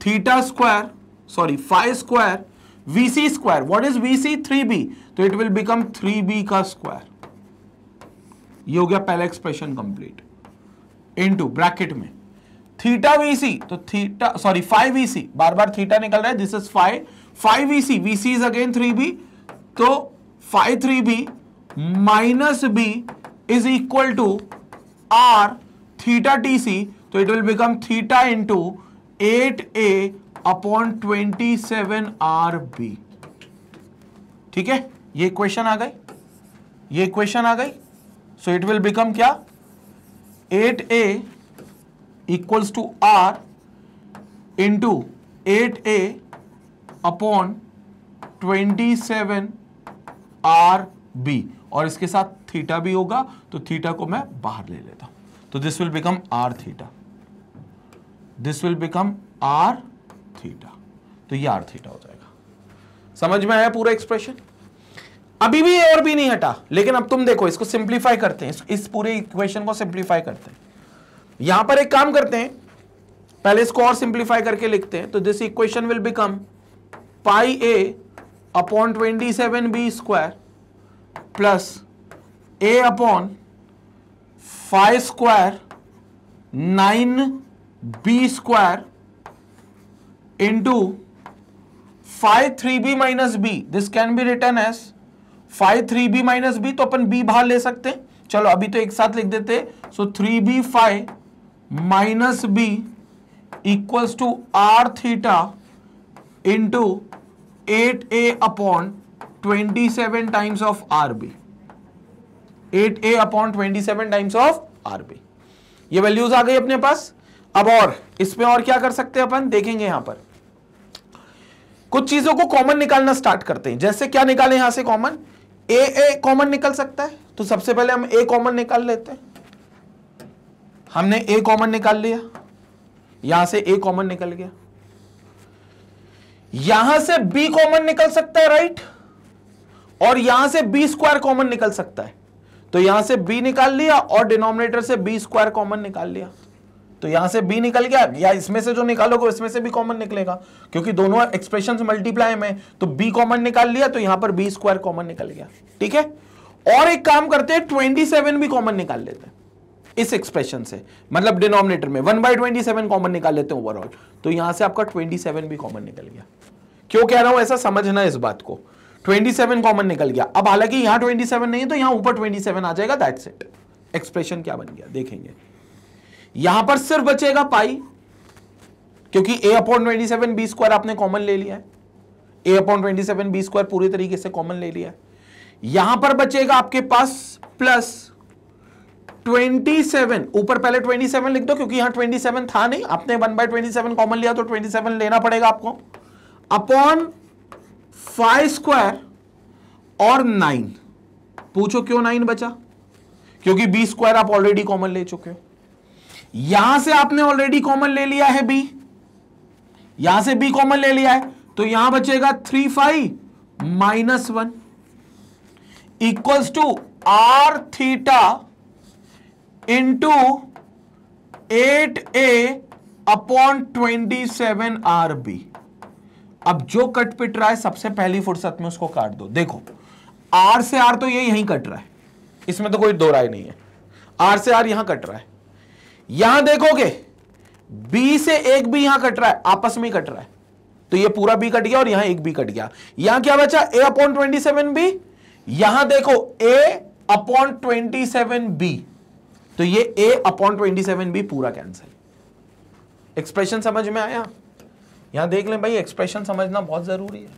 theta square, sorry 5 square VC square, what is VC 3B, तो इट विल बिकम 3B का स्क्वायर। ये हो गया पहला एक्सप्रेशन कंप्लीट, इनटू ब्रैकेट में थीटा VC, तो थीटा सॉरी 5VC, बार बार थीटा निकल रहा है, this is 5VC, VC is again 3B, तो 5 3B minus B is equal to R theta TC, तो it will become theta into 8A upon 27 RB। ठीक है, ये इक्वेशन आ गई, ये इक्वेशन आ गई। सो इट विल बिकम क्या, 8A equals to R into 8A upon 27 RB, और इसके साथ थीटा भी होगा, तो थीटा को मैं बाहर ले लेता हूं, तो this will become R theta, this will become R theta, तो ये R थीटा हो जाएगा। समझ में आया पूरा एक्सप्रेशन? अभी भी A और B नहीं हटा, लेकिन अब तुम देखो इसको सिंप्लीफाई करते हैं, इस पूरे इक्वेशन को सिंप्लीफाई करते हैं। यहां पर एक काम करते हैं, पहले इसको और सिंप्लीफाई करके लिखते हैं, तो this equation will become pi A upon 27 B square plus A upon 5 square 9B square into 5 3B minus B, this can be return as 5 3B minus B, तो अपन B बाहर ले सकते हैं, चलो अभी तो एक साथ लिख देते हैं। So 3B 5 minus B equals to R theta into 8A upon 27 times of RB, 8A upon 27 times of RB। ये वैल्यूज आ गई अपने पास। अब और इसमें और क्या कर सकते हैं अपन, देखेंगे यहां पर कुछ चीजों को कॉमन निकालना स्टार्ट करते हैं। जैसे क्या निकालें यहां से कॉमन, ए कॉमन निकल सकता है, तो सबसे पहले हम ए कॉमन निकाल लेते हैं। हमने ए कॉमन निकाल लिया, यहां से ए कॉमन निकल गया, यहां से बी कॉमन निकल सकता है, राइट, और यहां से बी स्क्वायर कॉमन निकल सकता है, तो यहां से बी निकाल लिया और डिनोमिनेटर से बी स्क्वायर कॉमन निकाल लिया, तो यहां से b निकल गया, या इसमें से जो निकालोगे इसमें से भी कॉमन निकलेगा, क्योंकि दोनों एक्सप्रेशंस मल्टीप्लाई में, तो b कॉमन निकाल लिया, तो यहां पर b स्क्वायर कॉमन निकल गया। ठीक है, और एक काम करते हैं, 27 भी कॉमन निकाल लेते हैं इस एक्सप्रेशन से, मतलब डिनोमिनेटर में 1/27 कॉमन निकाल लेते हैं ओवरऑल, तो यहां से आपका 27 भी कॉमन निकल गया। क्यों कह रहा हूं ऐसा, समझना इस बात को, 27 कॉमन निकल गया। अब हालांकि यहां 27 नहीं है तो यहां ऊपर 27 आ जाएगा, दैट्स इट। एक्सप्रेशन क्या बन गया देखेंगे, यहां पर सिर्फ बचेगा पाई, क्योंकि a/27 b स्क्वायर आपने कॉमन ले लिया है, a/27 b स्क्वायर पूरी तरीके से कॉमन ले लिया है। यहां पर बचेगा आपके पास प्लस 27, ऊपर पहले 27 लिख दो क्योंकि यहां 27 था नहीं, आपने 1/27 कॉमन लिया तो 27 लेना पड़ेगा आपको, अपॉन 5 स्क्वायर और 9। पूछो क्यों 9 बचा, क्योंकि b स्क्वायर आप ऑलरेडी कॉमन ले चुके हो। यहां से आपने ऑलरेडी कॉमन ले लिया है b, यहां से b कॉमन ले लिया है, तो यहां बचेगा 3/5 - 1 equals to r theta into 8a/27 अब जो कट पिट रहा है सबसे पहली फुर्सत में उसको काट दो। देखो r से r तो ये यहीं कट रहा है, इसमें तो कोई दो राय नहीं है, r से r यहां कट रहा है। यहां देखोगे b से एक भी यहां कट रहा है, आपस में कट रहा है, तो ये पूरा b कट गया और यहां एक b कट गया। यहां क्या बचा, a/27b, यहां देखो a/27b, तो ये a/27b पूरा कैंसिल। एक्सप्रेशन समझ में आया, यहां देख लें भाई, एक्सप्रेशन समझना बहुत जरूरी है।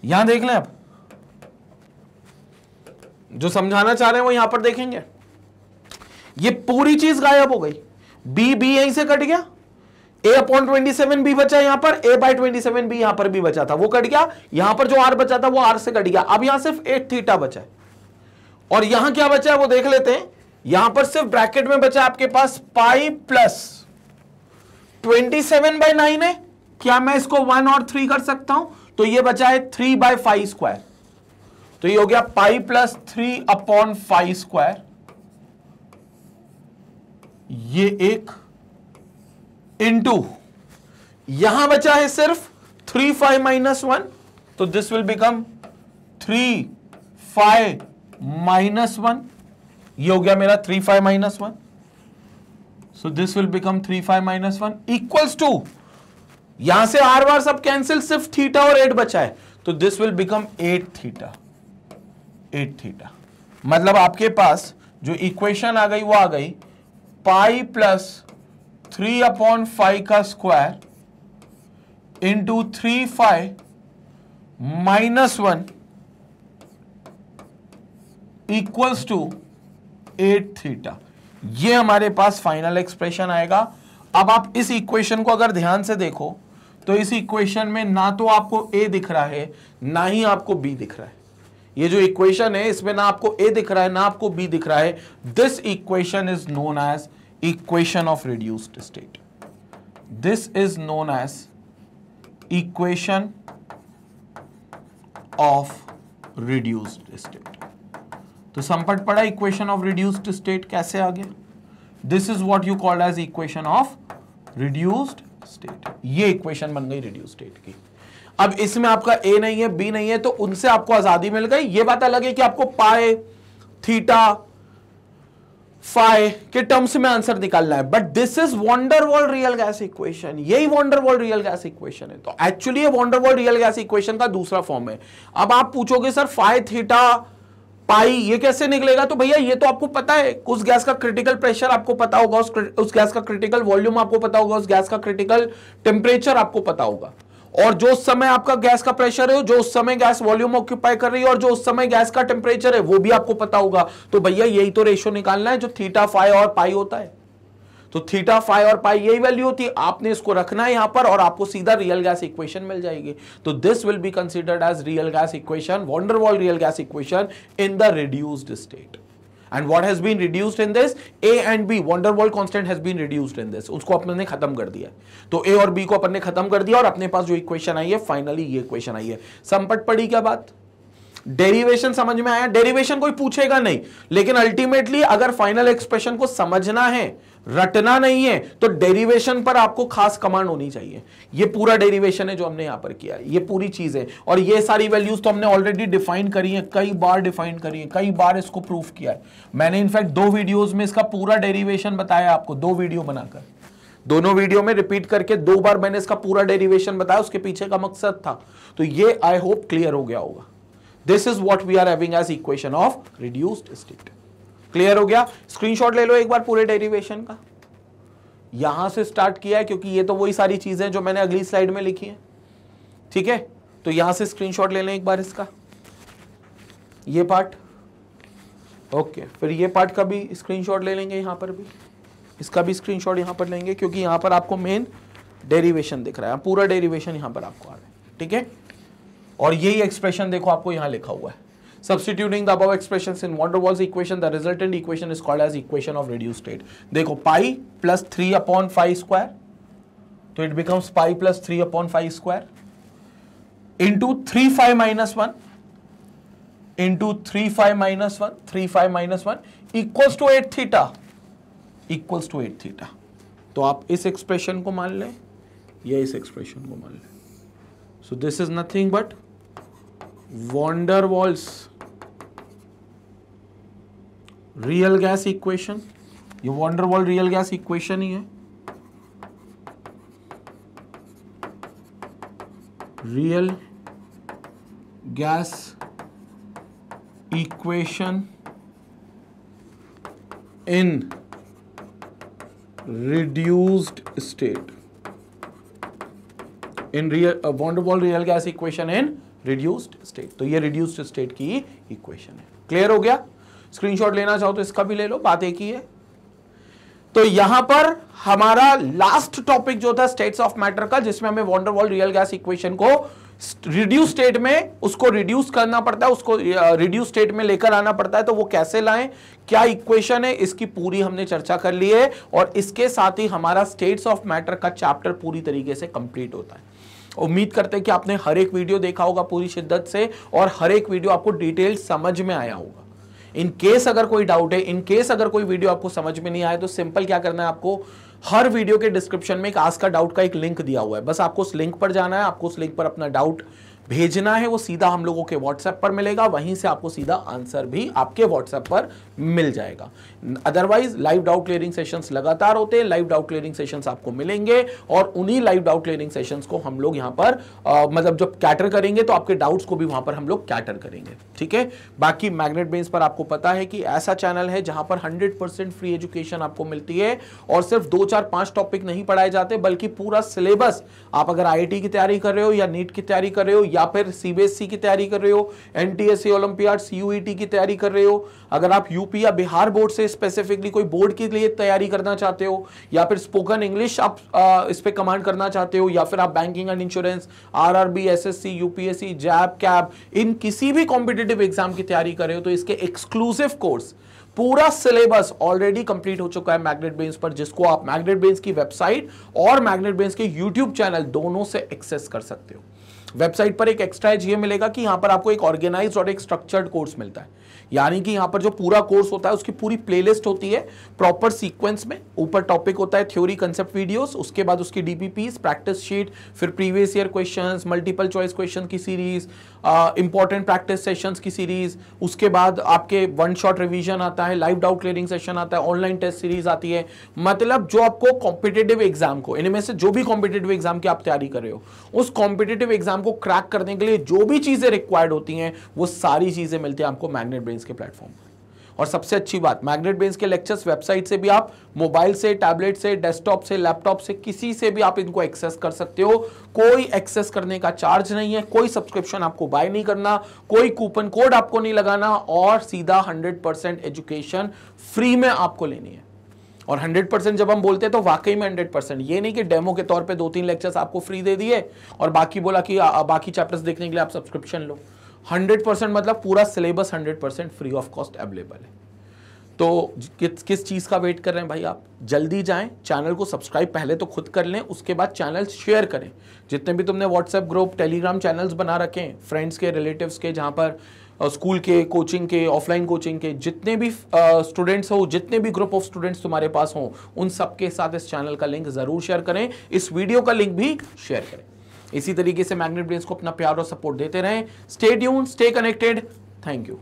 यहां देख लें, अब जो समझाना चाह रहे हैं वो यहां पर देखेंगे, ये पूरी चीज गायब हो गई, b यहीं से कट गया, a/27b बचा यहां पर, a/27b यहां पर भी बचा था वो कट गया, यहां पर जो r बचा था वो r से कट गया। अब यहां सिर्फ 8 थीटा बचा है, और यहां क्या बचा है वो देख लेते हैं। यहां पर सिर्फ ब्रैकेट में बचा आपके पास पाई प्लस 27/9 है, क्या मैं इसको 1 और 3 कर सकता हूं, तो ये बचा है 3/5 स्क्वायर, तो ये हो गया पाई प्लस 3/5 स्क्वायर, ये एक इंटू यहां बचा है सिर्फ 3/5 - 1, तो दिस विल बिकम 3/5 - 1, ये हो गया मेरा 3/5 - 1, so this will become 3/5 - 1 equals to, यहां से आर बार सब कैंसिल, सिर्फ थीटा और 8 बचा है, तो दिस विल बिकम 8 थीटा। मतलब आपके पास जो इक्वेशन आ गई वो आ गई पाई प्लस 3/5 का square into 3/5 - 1 equals to 8 theta. ये हमारे पास फाइनल एक्सप्रेशन आएगा। अब आप इस इक्वेशन को अगर ध्यान से देखो तो इस इक्वेशन में ना तो आपको a दिख रहा है ना ही आपको b दिख रहा है। ये जो इक्वेशन है इसमें ना आपको a दिख रहा है ना आपको b दिख रहा है। This equation is known as equation of reduced state. This is known as equation of reduced state. तो संपट पड़ा इक्वेशन ऑफ रिड्यूस्ड स्टेट कैसे आ गया। This is what you called as equation of reduced state. ये equation बन गई reduced state की। अब इसमें आपका ए नहीं है बी नहीं है तो उनसे आपको आजादी मिल गई। ये बात अलग है कि आपको पाए थीटा फाई के टर्म्स में आंसर निकालना है, but this is van der Waals real gas equation. यही वंडरवॉल रियल गैस इक्वेशन है। तो एक्चुअली ये वंडरवॉल रियल गैस इक्वेशन का दूसरा फॉर्म है। अब आप पूछोगे सर फाई थीटा पाई ये कैसे निकलेगा, तो भैया ये तो आपको पता है। उस गैस का क्रिटिकल प्रेशर आपको पता होगा, उस गैस का क्रिटिकल वॉल्यूम आपको पता होगा, उस गैस का क्रिटिकल टेम्परेचर आपको पता होगा, और जो उस समय आपका गैस का प्रेशर है, जो उस समय गैस वॉल्यूम ऑक्यूपाई कर रही है, और जो उस समय गैस का टेम्परेचर है वो भी आपको पता होगा। तो भैया यही तो रेशियो निकालना है जो थीटा फाई और पाई होता है। तो थीटा फाई और पाई यही वैल्यू होती है। आपने इसको रखना है यहां पर और आपको सीधा रियल गैस इक्वेशन मिल जाएगी। तो this will be considered as real gas equation, van der Waal real gas equation in the reduced state. And what has been reduced in this? A and B, van der Waals constant has been reduced in this. उसको अपने ने खत्म कर दिया। तो A और B को अपन ने खत्म कर दिया और अपने पास जो इक्वेशन आई है फाइनली ये इक्वेशन आई है। संपट पड़ी क्या बात। डेरिवेशन समझ में आया? डेरिवेशन कोई पूछेगा नहीं, लेकिन अल्टीमेटली अगर फाइनल एक्सप्रेशन को समझना है, रटना नहीं है, तो डेरिवेशन पर आपको खास कमांड होनी चाहिए। ये पूरा डेरिवेशन है जो हमने यहां पर किया है, ये पूरी चीज है। और ये सारी वैल्यूज तो हमने ऑलरेडी डिफाइन करी है, कई बार डिफाइन करी है, कई बार इसको प्रूफ किया है मैंने। इनफैक्ट 2 वीडियोस में इसका पूरा डेरिवेशन बताया आपको, 2 वीडियो बनाकर, दोनों वीडियो में रिपीट करके 2 बार मैंने इसका पूरा डेरिवेशन बताया, उसके पीछे का मकसद था। तो ये आई होप क्लियर हो गया होगा। This is what we are having as equation of reduced state. Clear हो गया? स्क्रीनशॉट ले लो एक बार पूरे डेरिवेशन का। यहां से स्टार्ट किया है क्योंकि ये तो वही सारी चीजें जो मैंने अगली स्लाइड में लिखी है, ठीक है? तो यहां से स्क्रीनशॉट ले लें एक बार इसका, ये पार्ट, ओके। फिर ये पार्ट का भी स्क्रीनशॉट ले लेंगे, यहां पर भी इसका भी स्क्रीनशॉट यहां पर लेंगे, क्योंकि यहां पर आपको मेन डेरिवेशन दिख रहा है, पूरा डेरिवेशन यहां पर आपको आ रहा है, ठीक है? और यही एक्सप्रेशन देखो आपको यहां लिखा हुआ है, substituting the above expressions in van der Waals equation, the resultant equation is called as equation of reduced state. देखो pi plus 3 upon 5 square, तो it becomes pi plus 3 upon 5 square into 3 phi minus 1 into 3 phi minus 1, 3 phi minus 1 equals to 8 theta, equals to 8 theta. तो आप इस expression को मान लें या इस एक्सप्रेशन को मान लें। So this is nothing but van der Waals real gas equation, ये van der Waals real gas equation ही है, real gas equation in reduced state, in real van der Waals real gas equation in reduced state. तो ये reduced state की equation है। Clear हो गया? Screenshot लेना चाहो तो इसका भी ले लो, बात एक ही है। तो यहां पर हमारा लास्ट टॉपिक जो था स्टेट्स ऑफ मैटर का, जिसमें हमें van der Waals real gas equation को रिड्यूस स्टेट में उसको रिड्यूस करना पड़ता है, उसको रिड्यूस स्टेट में लेकर आना पड़ता है। तो वो कैसे लाएं, क्या इक्वेशन है, इसकी पूरी हमने चर्चा कर ली है। और इसके साथ ही हमारा स्टेट्स ऑफ मैटर का चैप्टर पूरी तरीके से कंप्लीट होता है। उम्मीद करते हैं कि आपने हर एक वीडियो देखा होगा पूरी शिद्दत से, और हर एक वीडियो आपको डिटेल समझ में आया होगा। इन केस अगर कोई डाउट है, इन केस अगर कोई वीडियो आपको समझ में नहीं आए, तो सिंपल क्या करना है, आपको हर वीडियो के डिस्क्रिप्शन में एक आस्क का डाउट का एक लिंक दिया हुआ है, बस आपको उस लिंक पर जाना है, आपको उस लिंक पर अपना डाउट भेजना है, वो सीधा हम लोगों के व्हाट्सएप पर मिलेगा, वहीं से आपको सीधा आंसर भी आपके व्हाट्सएप पर मिल जाएगा। Otherwise live doubt clearing sessions लगातार होते हैं, लाइव डाउट क्लियरिंग सेशंस आपको मिलेंगे, और उन्हीं लाइव डाउट क्लियरिंग सेशंस को हम लोग यहाँ पर मतलब जब कैटर करेंगे तो आपके डाउट्स को भी वहां पर हम लोग कैटर करेंगे, ठीक है? बाकी मैग्नेट बेंस पर आपको पता है कि ऐसा चैनल है जहां पर 100% फ्री एजुकेशन आपको मिलती है, और सिर्फ 2, 4, 5 टॉपिक नहीं पढ़ाए जाते, बल्कि पूरा सिलेबस, आप अगर IIT की तैयारी कर रहे हो या नीट की तैयारी कर रहे हो या फिर CBSE की तैयारी कर रहे हो, NTSE ओलंपियाड, CUET की तैयारी कर रहे हो, अगर आप यूपी या बिहार बोर्ड से स्पेसिफिकली कोई बोर्ड के लिए तैयारी करना चाहते हो, या फिर स्पोकन इंग्लिश आप इस पे कमांड करना चाहते हो, या फिर आप banking and insurance, RRB, SSC, UPSC, JAIIB, CAIIB, इन किसी भी कॉम्पिटिटिव एग्जाम की तैयारी कर रहे हो, तो इसके एक्सक्लूसिव कोर्स, पूरा सिलेबस ऑलरेडी कंप्लीट हो चुका है मैग्नेट बेंस पर, जिसको आप मैग्नेट बेंस की वेबसाइट और मैग्नेट बेंस के यूट्यूब चैनल दोनों से एक्सेस कर सकते हो। वेबसाइट पर एक एक्स्ट्रा एज ये मिलेगा कि यहां पर आपको एक ऑर्गेनाइज्ड और एक स्ट्रक्चर्ड कोर्स मिलता है, यानी कि यहां पर जो पूरा कोर्स होता है उसकी पूरी प्लेलिस्ट होती है प्रॉपर सीक्वेंस में। ऊपर टॉपिक होता है थ्योरी कंसेप्ट वीडियोस, उसके बाद उसकी DPPs, प्रैक्टिस शीट, फिर previous year questions, multiple choice question की सीरीज, इंपॉर्टेंट प्रैक्टिस सेशंस की सीरीज, उसके बाद आपके 1 शॉट रिवीजन आता है, लाइव डाउट क्लियरिंग सेशन आता है, ऑनलाइन टेस्ट सीरीज आती है। मतलब जो आपको कॉम्पिटिटिव एग्जाम को, इनमें से जो भी कॉम्पिटिटिव एग्जाम की आप तैयारी कर रहे हो, उस कॉम्पिटिटिव एग्जाम को क्रैक करने के लिए जो भी चीजें रिक्वायर्ड होती हैं, वो सारी चीजें मिलती हैं आपको मैग्नेट बेंस के प्लेटफॉर्म पर। और सबसे अच्छी बात, मैग्नेट बेंस के लेक्चर्स वेबसाइट से भी आप मोबाइल से, टैबलेट से, डेस्कटॉप से, लैपटॉप से, किसी से भी आप इनको एक्सेस कर सकते हो। कोई एक्सेस करने का चार्ज नहीं है, कोई सब्सक्रिप्शन आपको बाय नहीं करना, कोई कूपन कोड आपको नहीं लगाना, और सीधा 100% एजुकेशन फ्री में आपको लेनी है। और 100% जब हम बोलते हैं तो वाकई में 100%, ये नहीं कि डेमो के तौर पे 2-3 लेक्चर्स आपको फ्री दे दिए और बाकी बोला कि बाकी चैप्टर्स देखने के लिए आप सब्सक्रिप्शन लो। 100% मतलब पूरा syllabus 100% free of cost available है। तो किस चीज़ का वेट कर रहे हैं भाई आप? जल्दी जाएं, चैनल को सब्सक्राइब पहले तो खुद कर लें, उसके बाद चैनल शेयर करें। जितने भी तुमने व्हाट्सएप ग्रुप, टेलीग्राम चैनल्स बना रखे हैं फ्रेंड्स के, रिलेटिव्स के, जहाँ पर स्कूल के, कोचिंग के, ऑफलाइन कोचिंग के जितने भी स्टूडेंट्स हो, जितने भी ग्रुप ऑफ स्टूडेंट्स तुम्हारे पास हो, उन सबके साथ इस चैनल का लिंक जरूर शेयर करें, इस वीडियो का लिंक भी शेयर करें। इसी तरीके से मैग्नेट ब्रेन्स को अपना प्यार और सपोर्ट देते रहें। Stay tuned, stay connected. Thank you.